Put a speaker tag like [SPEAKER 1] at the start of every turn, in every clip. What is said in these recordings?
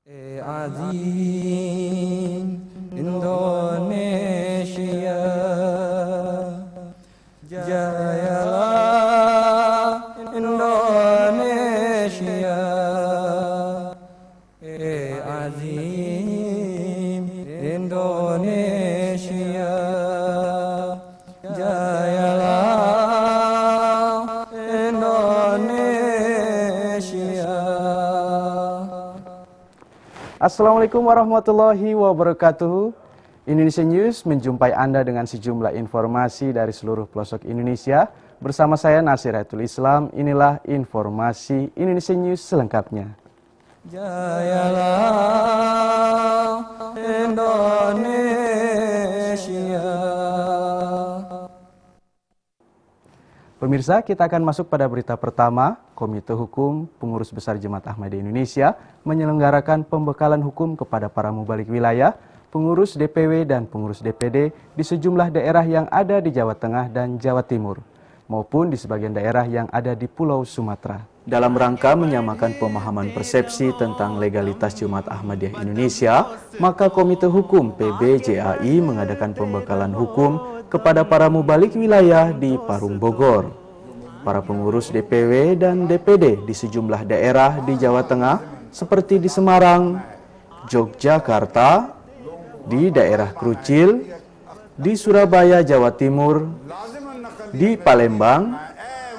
[SPEAKER 1] Azim Indonesia, jayalah Indonesia. Azim Indonesia, jayalah Indonesia.
[SPEAKER 2] Assalamualaikum warahmatullahi wabarakatuh. Indonesia News menjumpai Anda dengan sejumlah informasi dari seluruh pelosok Indonesia. Bersama saya Nasiratul Islam, inilah informasi Indonesia News selengkapnya.
[SPEAKER 1] Jayalah Indonesia.
[SPEAKER 2] Pemirsa, kita akan masuk pada berita pertama. Komite Hukum Pengurus Besar Jemaat Ahmadiyah Indonesia menyelenggarakan pembekalan hukum kepada para mubalik wilayah, pengurus DPW dan pengurus DPD di sejumlah daerah yang ada di Jawa Tengah dan Jawa Timur, maupun di sebagian daerah yang ada di Pulau Sumatera. Dalam rangka menyamakan pemahaman persepsi tentang legalitas Jemaat Ahmadiyah Indonesia, maka Komite Hukum PBJAI mengadakan pembekalan hukum kepada para mubalik wilayah di Parung Bogor. Para pengurus DPW dan DPD di sejumlah daerah di Jawa Tengah seperti di Semarang, Yogyakarta, di daerah Krucil, di Surabaya, Jawa Timur, di Palembang,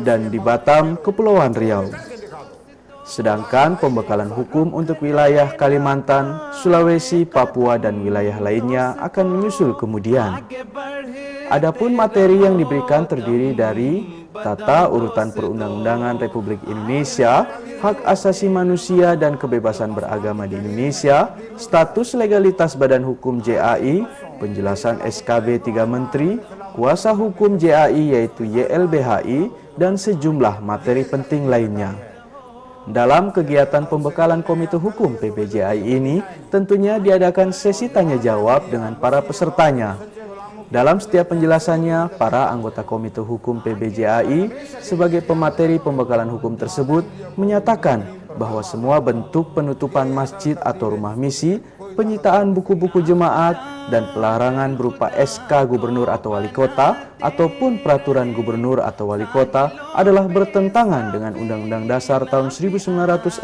[SPEAKER 2] dan di Batam, Kepulauan Riau. Sedangkan pembekalan hukum untuk wilayah Kalimantan, Sulawesi, Papua, dan wilayah lainnya akan menyusul kemudian. Adapun materi yang diberikan terdiri dari Tata Urutan Perundang-undangan Republik Indonesia, Hak Asasi Manusia dan Kebebasan Beragama di Indonesia, Status Legalitas Badan Hukum JAI, Penjelasan SKB 3 Menteri, Kuasa Hukum JAI yaitu YLBHI, dan sejumlah materi penting lainnya. Dalam kegiatan pembekalan Komite Hukum PBJAI ini, tentunya diadakan sesi tanya-jawab dengan para pesertanya. Dalam setiap penjelasannya, para anggota Komite Hukum PBJAI sebagai pemateri pembekalan hukum tersebut menyatakan bahwa semua bentuk penutupan masjid atau rumah misi, penyitaan buku-buku jemaat, dan pelarangan berupa SK Gubernur atau Wali Kota ataupun Peraturan Gubernur atau Wali Kota adalah bertentangan dengan Undang-Undang Dasar tahun 1945.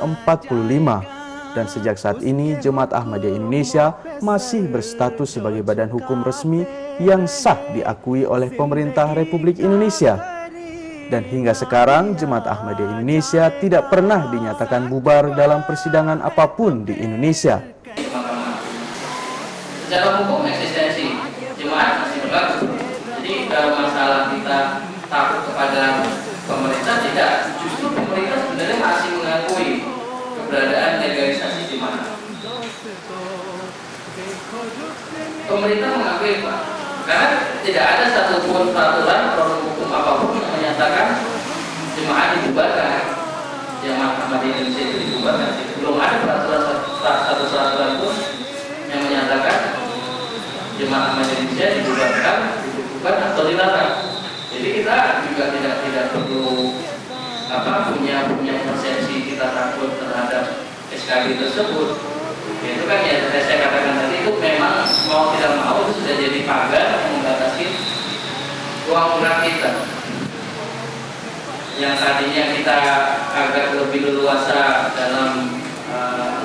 [SPEAKER 2] Dan sejak saat ini, Jemaat Ahmadiyah Indonesia masih berstatus sebagai badan hukum resmi yang sah diakui oleh pemerintah Republik Indonesia. Dan hingga sekarang, Jemaat Ahmadiyah Indonesia tidak pernah dinyatakan bubar dalam persidangan apapun di Indonesia.
[SPEAKER 3] Secara hukum eksistensi jemaat masih berlaku. Jadi kalau masalah kita takut kepada pemerintah, tidak. Justru pemerintah sebenarnya masih mengakui keberadaan legalisasi jemaat. Pemerintah mengakui, Pak, karena tidak ada satupun peraturan produk hukum apapun yang menyatakan jemaat dibubarkan, Jemaat Ahmadiyah Indonesia itu dibubarkan. Belum ada peraturan pun yang menyatakan Jemaat Ahmadiyah Indonesia dibubarkan, dikukuhkan atau dilarang. Jadi kita juga tidak perlu punya persepsi kita takut terhadap SKB tersebut. Itu kan ya saya katakan tadi, itu memang mau tidak mau itu sudah jadi pagar yang membatasi ruang gerak kita. Yang tadinya kita agak lebih leluasa dalam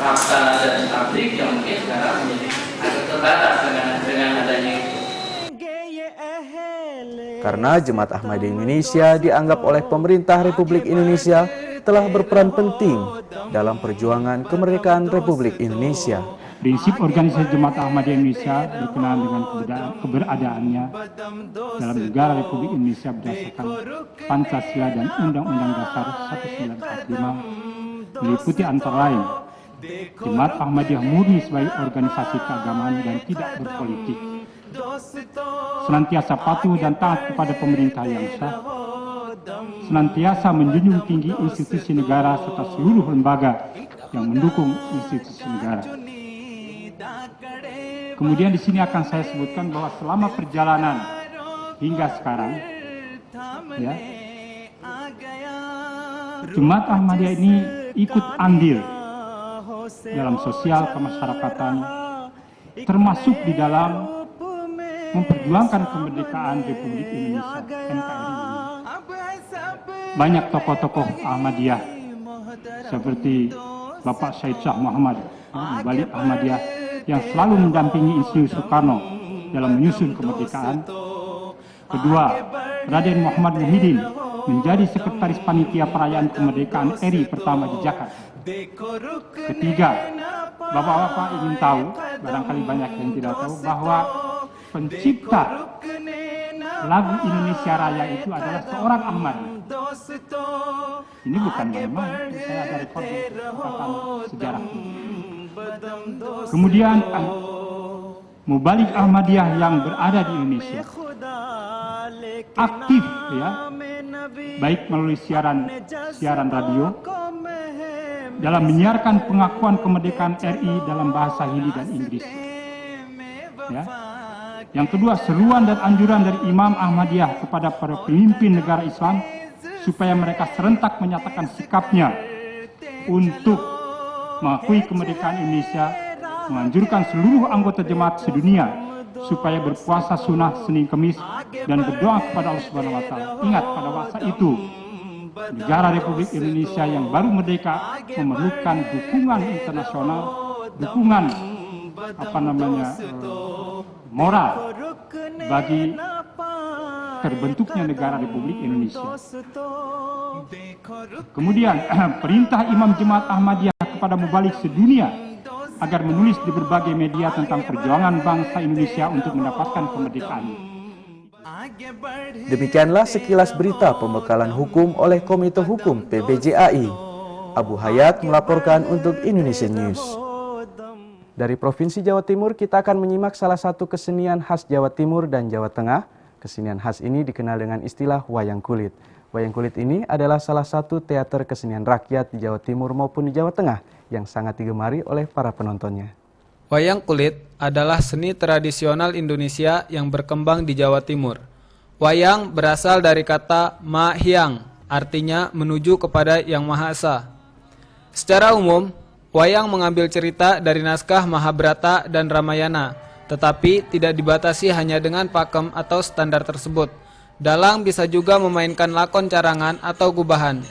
[SPEAKER 3] rasa dan tablik, yang mungkin sekarang menjadi agak terbatas dengan adanya itu.
[SPEAKER 2] Karena Jemaat Ahmadiyah Indonesia dianggap oleh pemerintah Republik Indonesia telah berperan penting dalam perjuangan kemerdekaan Republik Indonesia.
[SPEAKER 4] Prinsip organisasi Jemaat Ahmadiyah Indonesia berkenaan dengan keberadaannya dalam negara Republik Indonesia berdasarkan Pancasila dan Undang-Undang Dasar 1945 meliputi antara lain Jemaat Ahmadiyah murni sebagai organisasi keagamaan dan tidak berpolitik, senantiasa patuh dan taat kepada pemerintah yang sah, senantiasa menjunjung tinggi institusi negara serta seluruh lembaga yang mendukung institusi negara. Kemudian di sini akan saya sebutkan bahwa selama perjalanan hingga sekarang, ya, Jemaat Ahmadiyah ini ikut andil dalam sosial kemasyarakatan, termasuk di dalam memperjuangkan kemerdekaan Republik Indonesia NKRI. Banyak tokoh-tokoh Ahmadiyah seperti Bapak Syed Shah Muhammad, Mubalik Ahmadiyah, yang selalu mendampingi Insinyur Soekarno dalam menyusun kemerdekaan. Kedua, Raden Muhammad Muhyiddin menjadi sekretaris panitia perayaan kemerdekaan RI pertama di Jakarta. Ketiga, Bapak-bapak ingin tahu, barangkali banyak yang tidak tahu, bahwa pencipta lagu Indonesia Raya itu adalah seorang Ahmadi. Ini bukan main-main, saya ada recording tentang sejarah. Kemudian Mubalik Ahmadiyah yang berada di Indonesia aktif, ya, baik melalui siaran radio dalam menyiarkan pengakuan kemerdekaan RI dalam bahasa Hindi dan Inggris. Ya. Yang kedua, seruan dan anjuran dari Imam Ahmadiyah kepada para pemimpin negara Islam supaya mereka serentak menyatakan sikapnya untuk mengakui kemerdekaan Indonesia, menganjurkan seluruh anggota jemaat sedunia supaya berpuasa sunnah Senin Kemis dan berdoa kepada Allah Subhanahu wa Ta'ala. Ingat, pada masa itu negara Republik Indonesia yang baru merdeka memerlukan dukungan internasional, dukungan moral bagi terbentuknya negara Republik Indonesia. Kemudian perintah Imam Jemaat Ahmadiyah kepada Mubalik sedunia agar menulis di berbagai media tentang perjuangan bangsa Indonesia untuk mendapatkan kemerdekaan.
[SPEAKER 2] Demikianlah sekilas berita pembekalan hukum oleh Komite Hukum PBJAI. Abu Hayat melaporkan untuk Indonesian News. Dari Provinsi Jawa Timur, kita akan menyimak salah satu kesenian khas Jawa Timur dan Jawa Tengah. Kesenian khas ini dikenal dengan istilah wayang kulit. Wayang kulit ini adalah salah satu teater kesenian rakyat di Jawa Timur maupun di Jawa Tengah yang sangat digemari oleh para penontonnya.
[SPEAKER 5] Wayang kulit adalah seni tradisional Indonesia yang berkembang di Jawa Timur. Wayang berasal dari kata ma-hyang, artinya menuju kepada Yang Maha Esa. Secara umum, wayang mengambil cerita dari naskah Mahabharata dan Ramayana, tetapi tidak dibatasi hanya dengan pakem atau standar tersebut. Dalang bisa juga memainkan lakon carangan atau gubahan.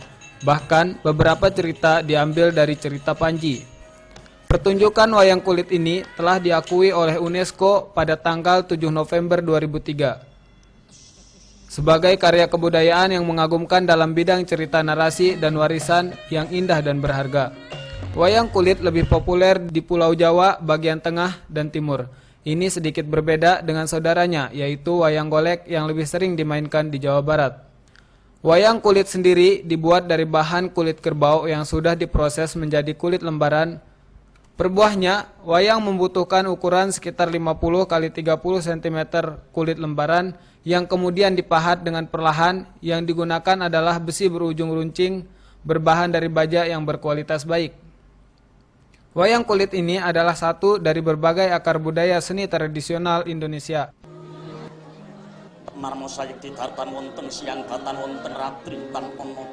[SPEAKER 5] Bahkan beberapa cerita diambil dari cerita Panji. Pertunjukan wayang kulit ini telah diakui oleh UNESCO pada tanggal 7 November 2003 sebagai karya kebudayaan yang mengagumkan dalam bidang cerita narasi dan warisan yang indah dan berharga. Wayang kulit lebih populer di Pulau Jawa bagian tengah dan timur. Ini sedikit berbeda dengan saudaranya, yaitu wayang golek yang lebih sering dimainkan di Jawa Barat. Wayang kulit sendiri dibuat dari bahan kulit kerbau yang sudah diproses menjadi kulit lembaran. Per buahnya, wayang membutuhkan ukuran sekitar 50 x 30 cm kulit lembaran yang kemudian dipahat dengan perlahan. Yang digunakan adalah besi berujung runcing berbahan dari baja yang berkualitas baik. Wayang kulit ini adalah satu dari berbagai akar budaya seni tradisional Indonesia.
[SPEAKER 6] Marmo sayekti tartan wonten siang datan wonten ratri tan ono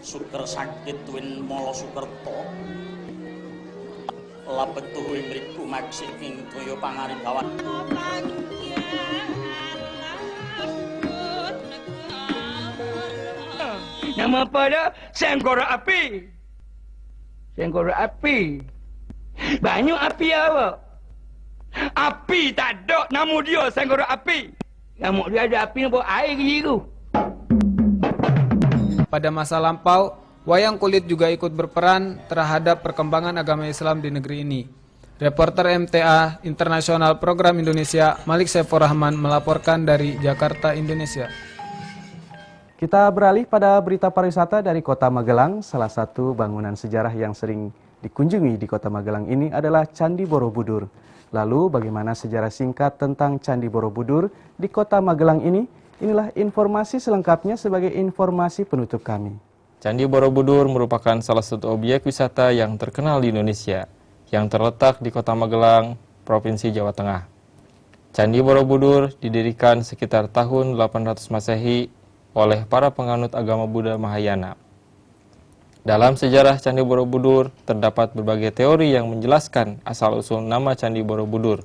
[SPEAKER 6] suker sakit win molo sukerto lapet tuhu mriku maksih ing toya pangarimbawan.
[SPEAKER 7] Nama pada Senggora Api. Senggora Api. Banyak api apa? Api tak ada, nama dia Senggora Api. Nama dia ada api nampak air gitu.
[SPEAKER 5] Pada masa lampau, wayang kulit juga ikut berperan terhadap perkembangan agama Islam di negeri ini. Reporter MTA Internasional Program Indonesia Malik Saifur Rahman melaporkan dari Jakarta, Indonesia.
[SPEAKER 2] Kita beralih pada berita pariwisata dari Kota Magelang. Salah satu bangunan sejarah yang sering dikunjungi di Kota Magelang ini adalah Candi Borobudur. Lalu bagaimana sejarah singkat tentang Candi Borobudur di Kota Magelang ini? Inilah informasi selengkapnya sebagai informasi penutup kami.
[SPEAKER 8] Candi Borobudur merupakan salah satu objek wisata yang terkenal di Indonesia yang terletak di Kota Magelang, Provinsi Jawa Tengah. Candi Borobudur didirikan sekitar tahun 800 Masehi oleh para penganut agama Buddha Mahayana. Dalam sejarah Candi Borobudur, terdapat berbagai teori yang menjelaskan asal-usul nama Candi Borobudur.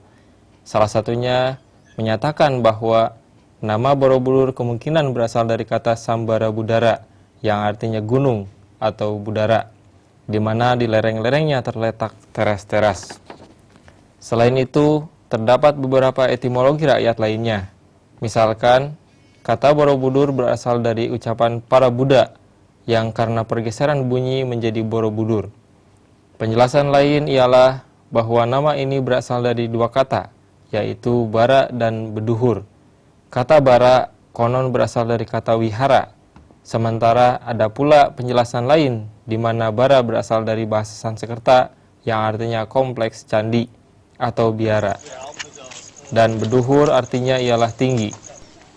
[SPEAKER 8] Salah satunya menyatakan bahwa nama Borobudur kemungkinan berasal dari kata Sambara Budara, yang artinya gunung atau budara, di mana di lereng-lerengnya terletak teras-teras. Selain itu, terdapat beberapa etimologi rakyat lainnya. Misalkan, kata Borobudur berasal dari ucapan para Buddha, yang karena pergeseran bunyi menjadi Borobudur. Penjelasan lain ialah bahwa nama ini berasal dari dua kata, yaitu bara dan beduhur. Kata bara konon berasal dari kata wihara, sementara ada pula penjelasan lain di mana bara berasal dari bahasa Sanskerta yang artinya kompleks candi atau biara. Dan beduhur artinya ialah tinggi,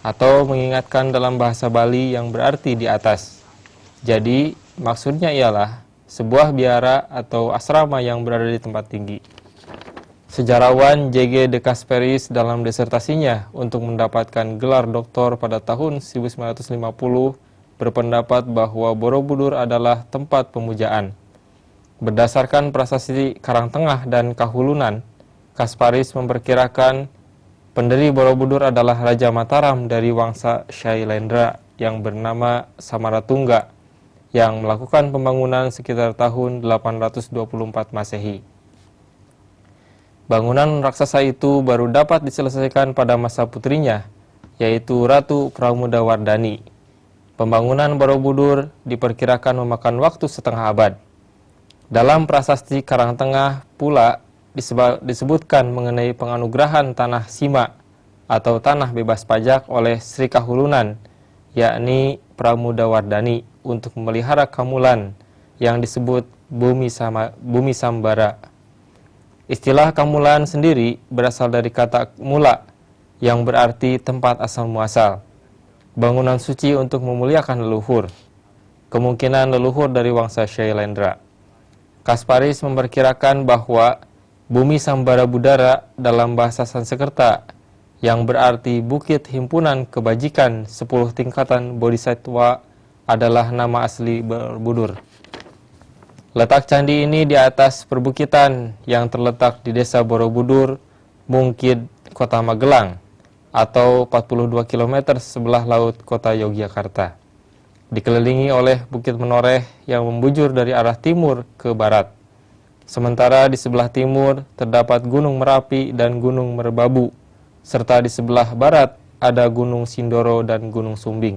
[SPEAKER 8] atau mengingatkan dalam bahasa Bali yang berarti di atas. Jadi, maksudnya ialah sebuah biara atau asrama yang berada di tempat tinggi. Sejarawan J.G. de Casperis dalam disertasinya untuk mendapatkan gelar doktor pada tahun 1950 berpendapat bahwa Borobudur adalah tempat pemujaan. Berdasarkan prasasti Karangtengah dan Kahulunan, Casperis memperkirakan pendiri Borobudur adalah Raja Mataram dari Wangsa Shailendra yang bernama Samaratungga, yang melakukan pembangunan sekitar tahun 824 Masehi. Bangunan raksasa itu baru dapat diselesaikan pada masa putrinya, yaitu Ratu Pramudawardhani. Pembangunan Borobudur diperkirakan memakan waktu setengah abad. Dalam prasasti Karangtengah pula disebutkan mengenai penganugerahan tanah Sima atau tanah bebas pajak oleh Sri Kahulunan, yakni Pramudawardhani, untuk memelihara Kamulan yang disebut Bumi Sambara. Istilah Kamulan sendiri berasal dari kata mula yang berarti tempat asal muasal, bangunan suci untuk memuliakan leluhur, kemungkinan leluhur dari Wangsa Shailendra. Casperis memperkirakan bahwa Bumi Sambara Budara dalam bahasa Sanskerta yang berarti Bukit Himpunan Kebajikan 10 tingkatan Bodhisattva adalah nama asli Borobudur. Letak candi ini di atas perbukitan yang terletak di desa Borobudur, Mungkid, Kota Magelang, atau 42 km sebelah laut kota Yogyakarta. Dikelilingi oleh Bukit Menoreh yang membujur dari arah timur ke barat. Sementara di sebelah timur terdapat Gunung Merapi dan Gunung Merbabu, serta di sebelah barat ada Gunung Sindoro dan Gunung Sumbing.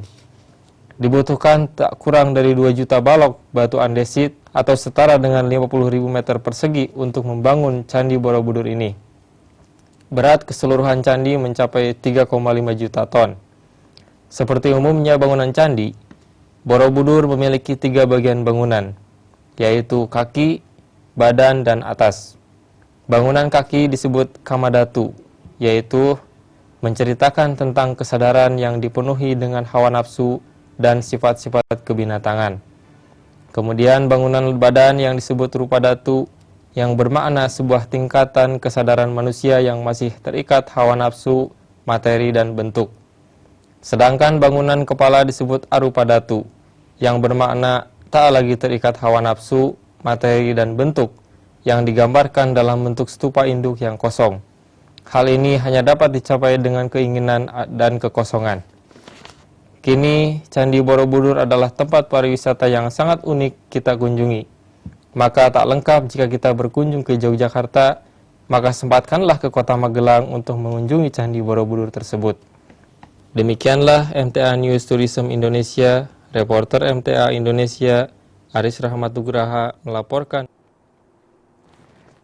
[SPEAKER 8] Dibutuhkan tak kurang dari 2 juta balok batu andesit atau setara dengan 50.000 meter persegi untuk membangun Candi Borobudur ini. Berat keseluruhan candi mencapai 3,5 juta ton. Seperti umumnya bangunan candi, Borobudur memiliki 3 bagian bangunan, yaitu kaki, badan, dan atas. Bangunan kaki disebut Kamadhatu, yaitu menceritakan tentang kesadaran yang dipenuhi dengan hawa nafsu dan sifat-sifat kebinatangan. Kemudian bangunan badan yang disebut Rupadatu, yang bermakna sebuah tingkatan kesadaran manusia yang masih terikat hawa nafsu, materi, dan bentuk. Sedangkan bangunan kepala disebut Arupadatu, yang bermakna tak lagi terikat hawa nafsu, materi, dan bentuk, yang digambarkan dalam bentuk stupa induk yang kosong. Hal ini hanya dapat dicapai dengan keinginan dan kekosongan. Kini, Candi Borobudur adalah tempat pariwisata yang sangat unik kita kunjungi. Maka tak lengkap jika kita berkunjung ke Yogyakarta, maka sempatkanlah ke Kota Magelang untuk mengunjungi Candi Borobudur tersebut. Demikianlah MTA News Tourism Indonesia, reporter MTA Indonesia, Aris Rahmatugraha melaporkan.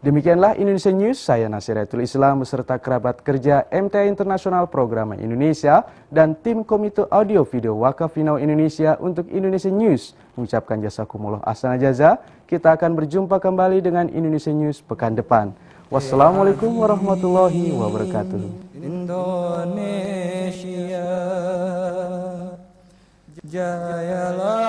[SPEAKER 2] Demikianlah Indonesia News, saya Nasiratul Islam beserta kerabat kerja MTA Internasional Program Indonesia dan tim Komite Audio Video Wakaf Finau Indonesia untuk Indonesia News mengucapkan jazakumullah ahsanal jaza. Kita akan berjumpa kembali dengan Indonesia News pekan depan. Wassalamualaikum warahmatullahi wabarakatuh. Indonesia Jayalah.